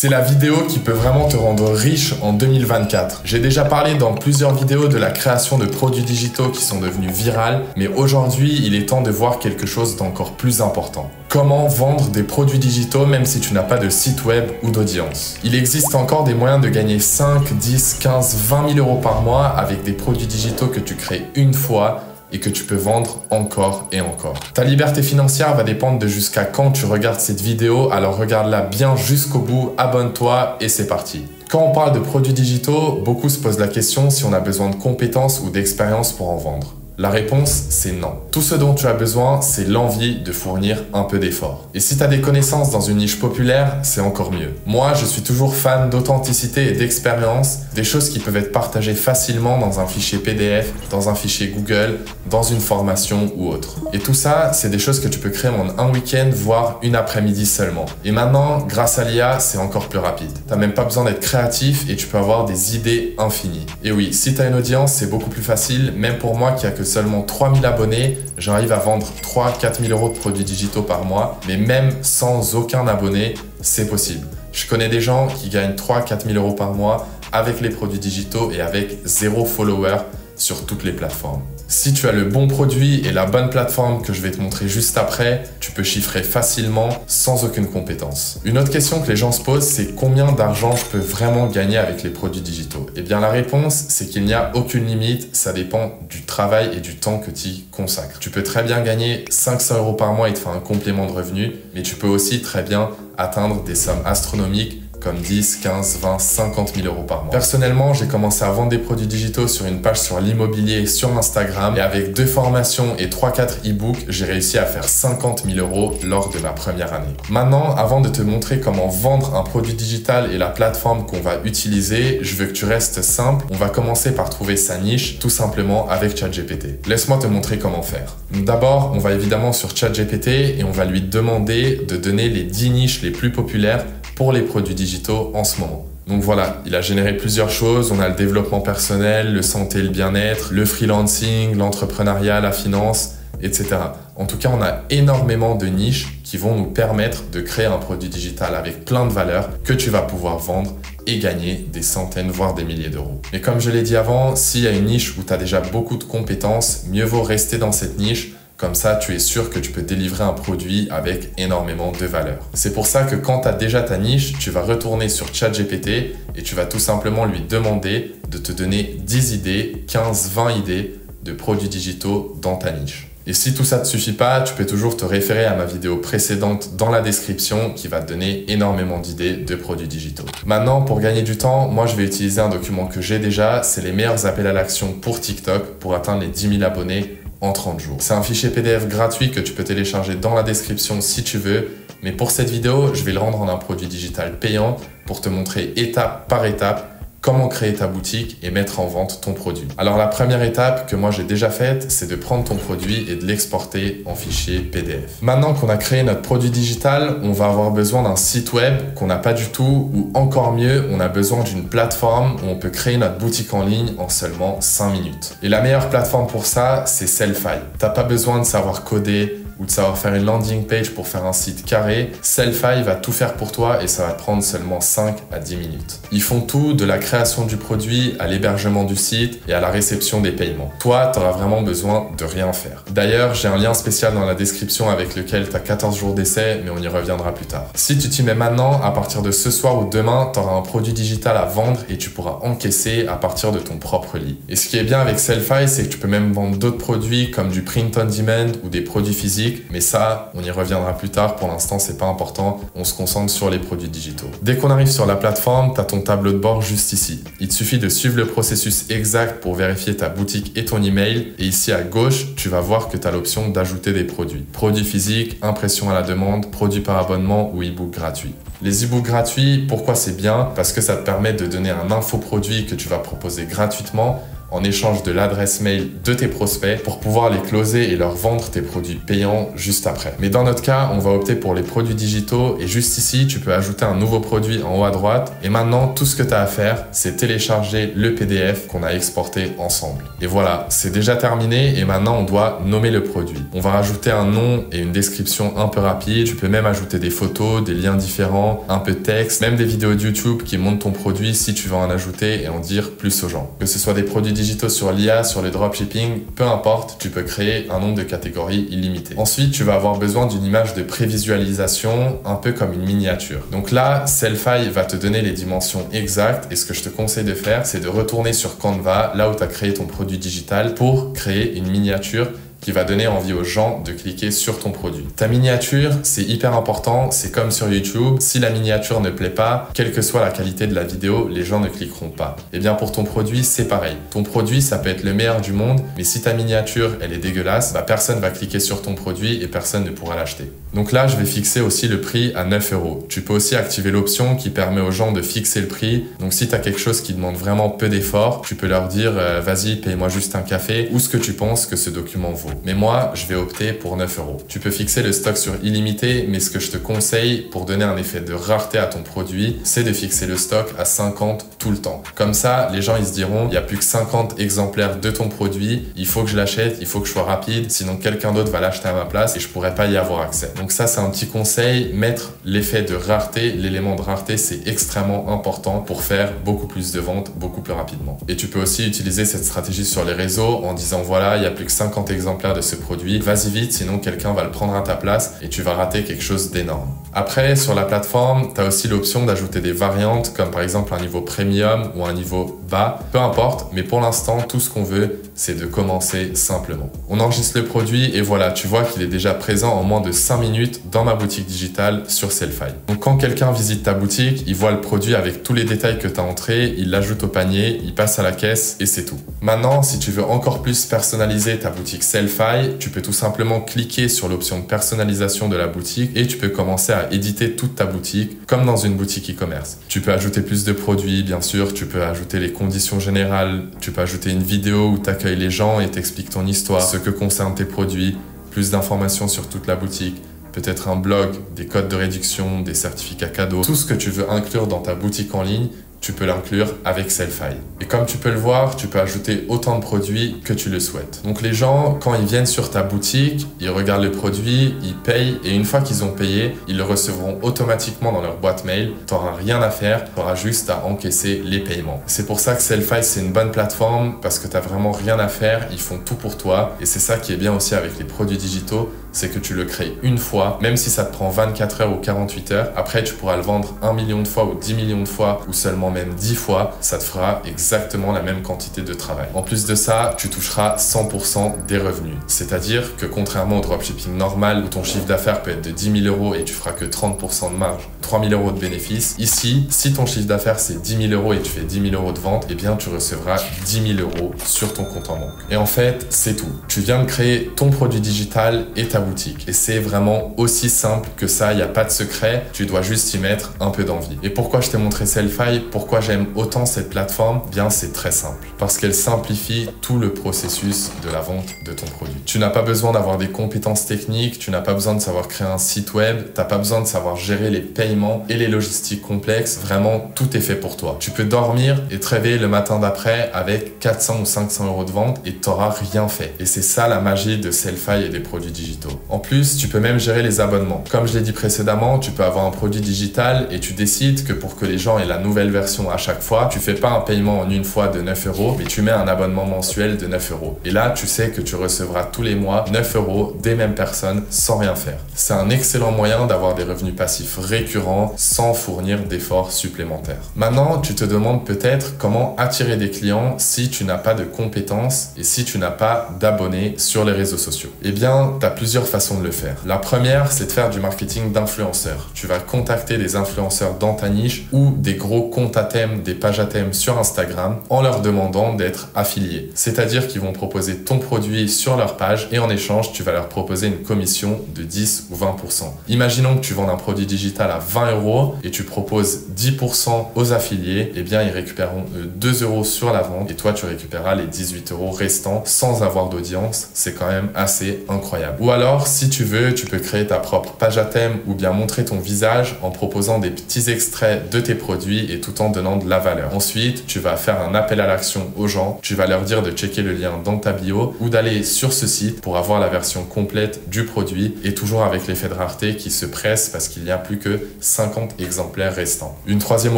C'est la vidéo qui peut vraiment te rendre riche en 2024. J'ai déjà parlé dans plusieurs vidéos de la création de produits digitaux qui sont devenus virales, mais aujourd'hui, il est temps de voir quelque chose d'encore plus important. Comment vendre des produits digitaux même si tu n'as pas de site web ou d'audience. Il existe encore des moyens de gagner 5, 10, 15, 20 000 euros par mois avec des produits digitaux que tu crées une fois et que tu peux vendre encore et encore. Ta liberté financière va dépendre de jusqu'à quand tu regardes cette vidéo, alors regarde-la bien jusqu'au bout, abonne-toi et c'est parti. Quand on parle de produits digitaux, beaucoup se posent la question si on a besoin de compétences ou d'expérience pour en vendre. La réponse, c'est non. Tout ce dont tu as besoin, c'est l'envie de fournir un peu d'effort. Et si tu as des connaissances dans une niche populaire, c'est encore mieux. Moi, je suis toujours fan d'authenticité et d'expérience, des choses qui peuvent être partagées facilement dans un fichier PDF, dans un fichier Google, dans une formation ou autre. Et tout ça, c'est des choses que tu peux créer en un week-end, voire une après-midi seulement. Et maintenant, grâce à l'IA, c'est encore plus rapide. T'as même pas besoin d'être créatif et tu peux avoir des idées infinies. Et oui, si tu as une audience, c'est beaucoup plus facile, même pour moi qui a que seulement 3000 abonnés, j'arrive à vendre 3-4 000 euros de produits digitaux par mois, mais même sans aucun abonné, c'est possible. Je connais des gens qui gagnent 3-4 000 euros par mois avec les produits digitaux et avec 0 follower sur toutes les plateformes. Si tu as le bon produit et la bonne plateforme que je vais te montrer juste après, tu peux chiffrer facilement sans aucune compétence. Une autre question que les gens se posent, c'est combien d'argent je peux vraiment gagner avec les produits digitaux? Eh bien la réponse, c'est qu'il n'y a aucune limite, ça dépend du travail et du temps que tu y consacres. Tu peux très bien gagner 500 euros par mois et te faire un complément de revenu, mais tu peux aussi très bien atteindre des sommes astronomiques comme 10, 15, 20, 50 000 euros par mois. Personnellement, j'ai commencé à vendre des produits digitaux sur une page sur l'immobilier sur Instagram et avec 2 formations et 3-4 e-books, j'ai réussi à faire 50 000 euros lors de ma première année. Maintenant, avant de te montrer comment vendre un produit digital et la plateforme qu'on va utiliser, je veux que tu restes simple. On va commencer par trouver sa niche tout simplement avec ChatGPT. Laisse-moi te montrer comment faire. D'abord, on va évidemment sur ChatGPT et on va lui demander de donner les 10 niches les plus populaires pour les produits digitaux en ce moment. Donc voilà, il a généré plusieurs choses. On a le développement personnel, le santé et le bien-être, le freelancing, l'entrepreneuriat, la finance, etc. En tout cas, on a énormément de niches qui vont nous permettre de créer un produit digital avec plein de valeurs que tu vas pouvoir vendre et gagner des centaines, voire des milliers d'euros. Mais comme je l'ai dit avant, s'il y a une niche où tu as déjà beaucoup de compétences, mieux vaut rester dans cette niche. Comme ça, tu es sûr que tu peux délivrer un produit avec énormément de valeur. C'est pour ça que quand tu as déjà ta niche, tu vas retourner sur ChatGPT et tu vas tout simplement lui demander de te donner 10 idées, 15, 20 idées de produits digitaux dans ta niche. Et si tout ça ne te suffit pas, tu peux toujours te référer à ma vidéo précédente dans la description qui va te donner énormément d'idées de produits digitaux. Maintenant, pour gagner du temps, moi je vais utiliser un document que j'ai déjà, c'est les meilleurs appels à l'action pour TikTok pour atteindre les 10 000 abonnés en 30 jours. C'est un fichier PDF gratuit que tu peux télécharger dans la description si tu veux, mais pour cette vidéo, je vais le rendre en un produit digital payant pour te montrer étape par étape comment créer ta boutique et mettre en vente ton produit. Alors la première étape que moi j'ai déjà faite, c'est de prendre ton produit et de l'exporter en fichier PDF. Maintenant qu'on a créé notre produit digital, on va avoir besoin d'un site web qu'on n'a pas du tout, ou encore mieux, on a besoin d'une plateforme où on peut créer notre boutique en ligne en seulement 5 minutes. Et la meilleure plateforme pour ça, c'est Sellfy. T'as pas besoin de savoir coder ou de savoir faire une landing page pour faire un site carré. Sellfy va tout faire pour toi et ça va te prendre seulement 5 à 10 minutes. Ils font tout, de la création du produit à l'hébergement du site et à la réception des paiements. Toi, tu auras vraiment besoin de rien faire. D'ailleurs, j'ai un lien spécial dans la description avec lequel tu as 14 jours d'essai, mais on y reviendra plus tard. Si tu t'y mets maintenant, à partir de ce soir ou demain, tu auras un produit digital à vendre et tu pourras encaisser à partir de ton propre lit. Et ce qui est bien avec Sellfy, c'est que tu peux même vendre d'autres produits comme du print on demand ou des produits physiques. Mais ça, on y reviendra plus tard. Pour l'instant, c'est pas important. On se concentre sur les produits digitaux. Dès qu'on arrive sur la plateforme, tu as ton tableau de bord juste ici. Il te suffit de suivre le processus exact pour vérifier ta boutique et ton email. Et ici à gauche, tu vas voir que tu as l'option d'ajouter des produits. Produits physiques, impression à la demande, produits par abonnement ou e-book gratuit. Les e-books gratuits, pourquoi c'est bien? Parce que ça te permet de donner un infoproduit que tu vas proposer gratuitement en échange de l'adresse mail de tes prospects pour pouvoir les closer et leur vendre tes produits payants juste après. Mais dans notre cas, on va opter pour les produits digitaux et juste ici, tu peux ajouter un nouveau produit en haut à droite. Et maintenant, tout ce que tu as à faire, c'est télécharger le PDF qu'on a exporté ensemble. Et voilà, c'est déjà terminé et maintenant on doit nommer le produit. On va rajouter un nom et une description un peu rapide. Tu peux même ajouter des photos, des liens différents, un peu de texte, même des vidéos de YouTube qui montrent ton produit si tu veux en ajouter et en dire plus aux gens. Que ce soit des produits digitaux sur l'IA, sur le dropshipping, peu importe, tu peux créer un nombre de catégories illimité. Ensuite, tu vas avoir besoin d'une image de prévisualisation, un peu comme une miniature. Donc là, Sellfy va te donner les dimensions exactes et ce que je te conseille de faire, c'est de retourner sur Canva, là où tu as créé ton produit digital, pour créer une miniature qui va donner envie aux gens de cliquer sur ton produit. Ta miniature, c'est hyper important, c'est comme sur YouTube, si la miniature ne plaît pas, quelle que soit la qualité de la vidéo, les gens ne cliqueront pas. Et bien pour ton produit, c'est pareil. Ton produit, ça peut être le meilleur du monde, mais si ta miniature, elle est dégueulasse, bah personne va cliquer sur ton produit et personne ne pourra l'acheter. Donc là, je vais fixer aussi le prix à 9 €. Tu peux aussi activer l'option qui permet aux gens de fixer le prix. Donc si tu as quelque chose qui demande vraiment peu d'efforts, tu peux leur dire vas-y, paye-moi juste un café ou ce que tu penses que ce document vaut. Mais moi, je vais opter pour 9 €. Tu peux fixer le stock sur illimité, mais ce que je te conseille pour donner un effet de rareté à ton produit, c'est de fixer le stock à 50 tout le temps. Comme ça, les gens ils se diront, il n'y a plus que 50 exemplaires de ton produit, il faut que je l'achète, il faut que je sois rapide, sinon quelqu'un d'autre va l'acheter à ma place et je pourrais pas y avoir accès. Donc ça, c'est un petit conseil, mettre l'effet de rareté, l'élément de rareté, c'est extrêmement important pour faire beaucoup plus de ventes, beaucoup plus rapidement. Et tu peux aussi utiliser cette stratégie sur les réseaux en disant voilà, il n'y a plus que 50 exemplaires de ce produit, vas-y vite, sinon quelqu'un va le prendre à ta place et tu vas rater quelque chose d'énorme. Après, sur la plateforme, tu as aussi l'option d'ajouter des variantes, comme par exemple un niveau premium ou un niveau bas, peu importe, mais pour l'instant, tout ce qu'on veut, c'est de commencer simplement. On enregistre le produit et voilà, tu vois qu'il est déjà présent en moins de 5 minutes dans ma boutique digitale sur Sellfy. Donc quand quelqu'un visite ta boutique, il voit le produit avec tous les détails que tu as entrés, il l'ajoute au panier, il passe à la caisse et c'est tout. Maintenant, si tu veux encore plus personnaliser ta boutique Sellfy, tu peux tout simplement cliquer sur l'option de personnalisation de la boutique et tu peux commencer à éditer toute ta boutique comme dans une boutique e-commerce. Tu peux ajouter plus de produits, bien sûr, tu peux ajouter les conditions générales, tu peux ajouter une vidéo où tu accueilles les gens et t'expliques ton histoire, ce que concerne tes produits, plus d'informations sur toute la boutique, peut-être un blog, des codes de réduction, des certificats cadeaux, tout ce que tu veux inclure dans ta boutique en ligne, tu peux l'inclure avec Sellfy. Et comme tu peux le voir, tu peux ajouter autant de produits que tu le souhaites. Donc les gens, quand ils viennent sur ta boutique, ils regardent le produit, ils payent et une fois qu'ils ont payé, ils le recevront automatiquement dans leur boîte mail. Tu n'auras rien à faire, tu auras juste à encaisser les paiements. C'est pour ça que Sellfy, c'est une bonne plateforme parce que tu n'as vraiment rien à faire, ils font tout pour toi. Et c'est ça qui est bien aussi avec les produits digitaux, c'est que tu le crées une fois, même si ça te prend 24 heures ou 48 heures. Après, tu pourras le vendre 1 million de fois ou 10 millions de fois ou seulement même 10 fois. Ça te fera exactement la même quantité de travail. En plus de ça, tu toucheras 100% des revenus. C'est-à-dire que contrairement au dropshipping normal où ton chiffre d'affaires peut être de 10 000 € et tu feras que 30% de marge, 3 000 € de bénéfices, ici, si ton chiffre d'affaires c'est 10 000 € et tu fais 10 000 € de vente, eh bien tu recevras 10 000 € sur ton compte en banque. Et en fait, c'est tout. Tu viens de créer ton produit digital et ta boutique. Et c'est vraiment aussi simple que ça, il n'y a pas de secret, tu dois juste y mettre un peu d'envie. Et pourquoi je t'ai montré Sellfy, pourquoi j'aime autant cette plateforme? Bien, c'est très simple. Parce qu'elle simplifie tout le processus de la vente de ton produit. Tu n'as pas besoin d'avoir des compétences techniques, tu n'as pas besoin de savoir créer un site web, tu n'as pas besoin de savoir gérer les paiements et les logistiques complexes, vraiment tout est fait pour toi. Tu peux dormir et te réveiller le matin d'après avec 400 ou 500 € de vente et tu n'auras rien fait. Et c'est ça la magie de Sellfy et des produits digitaux. En plus, tu peux même gérer les abonnements. Comme je l'ai dit précédemment, tu peux avoir un produit digital et tu décides que pour que les gens aient la nouvelle version à chaque fois, tu fais pas un paiement en une fois de 9 €, mais tu mets un abonnement mensuel de 9 €. Et là, tu sais que tu recevras tous les mois 9 € des mêmes personnes sans rien faire. C'est un excellent moyen d'avoir des revenus passifs récurrents sans fournir d'efforts supplémentaires. Maintenant, tu te demandes peut-être comment attirer des clients si tu n'as pas de compétences et si tu n'as pas d'abonnés sur les réseaux sociaux. Eh bien, tu as plusieurs façons de le faire. La première, c'est de faire du marketing d'influenceurs. Tu vas contacter des influenceurs dans ta niche ou des gros comptes à thème, des pages à thème sur Instagram en leur demandant d'être affiliés. C'est-à-dire qu'ils vont proposer ton produit sur leur page et en échange, tu vas leur proposer une commission de 10 ou 20%. Imaginons que tu vends un produit digital à 20 € et tu proposes 10% aux affiliés, eh bien ils récupéreront 2 € sur la vente et toi tu récupéreras les 18 € restants sans avoir d'audience. C'est quand même assez incroyable. Ou alors, si tu veux, tu peux créer ta propre page à thème ou bien montrer ton visage en proposant des petits extraits de tes produits et tout en donnant de la valeur. Ensuite, tu vas faire un appel à l'action aux gens. Tu vas leur dire de checker le lien dans ta bio ou d'aller sur ce site pour avoir la version complète du produit et toujours avec l'effet de rareté qui se presse parce qu'il n'y a plus que 50 exemplaires restants. Une troisième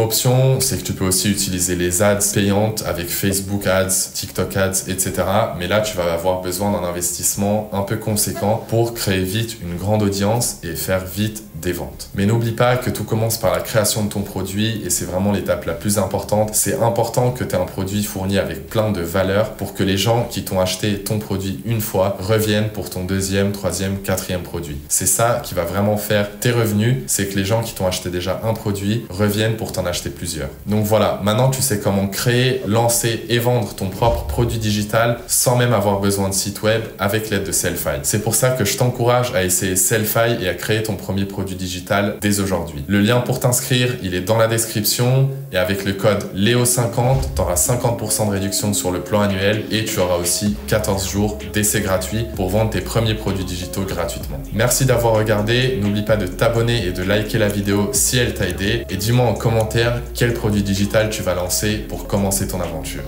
option, c'est que tu peux aussi utiliser les ads payantes avec Facebook Ads, TikTok Ads, etc. Mais là, tu vas avoir besoin d'un investissement un peu conséquent pour créer vite une grande audience et faire vite des ventes. Mais n'oublie pas que tout commence par la création de ton produit et c'est vraiment l'étape la plus importante. C'est important que tu aies un produit fourni avec plein de valeur pour que les gens qui t'ont acheté ton produit une fois reviennent pour ton deuxième, troisième, quatrième produit. C'est ça qui va vraiment faire tes revenus, c'est que les gens qui t'ont acheté déjà un produit reviennent pour t'en acheter plusieurs. Donc voilà, maintenant tu sais comment créer, lancer et vendre ton propre produit digital sans même avoir besoin de site web avec l'aide de Sellfy. C'est pour ça que je t'encourage à essayer Sellfy et à créer ton premier produit digital dès aujourd'hui. Le lien pour t'inscrire, il est dans la description et avec le code LEO50, tu auras 50% de réduction sur le plan annuel et tu auras aussi 14 jours d'essai gratuit pour vendre tes premiers produits digitaux gratuitement. Merci d'avoir regardé, n'oublie pas de t'abonner et de liker la vidéo si elle t'a aidé et dis-moi en commentaire quel produit digital tu vas lancer pour commencer ton aventure.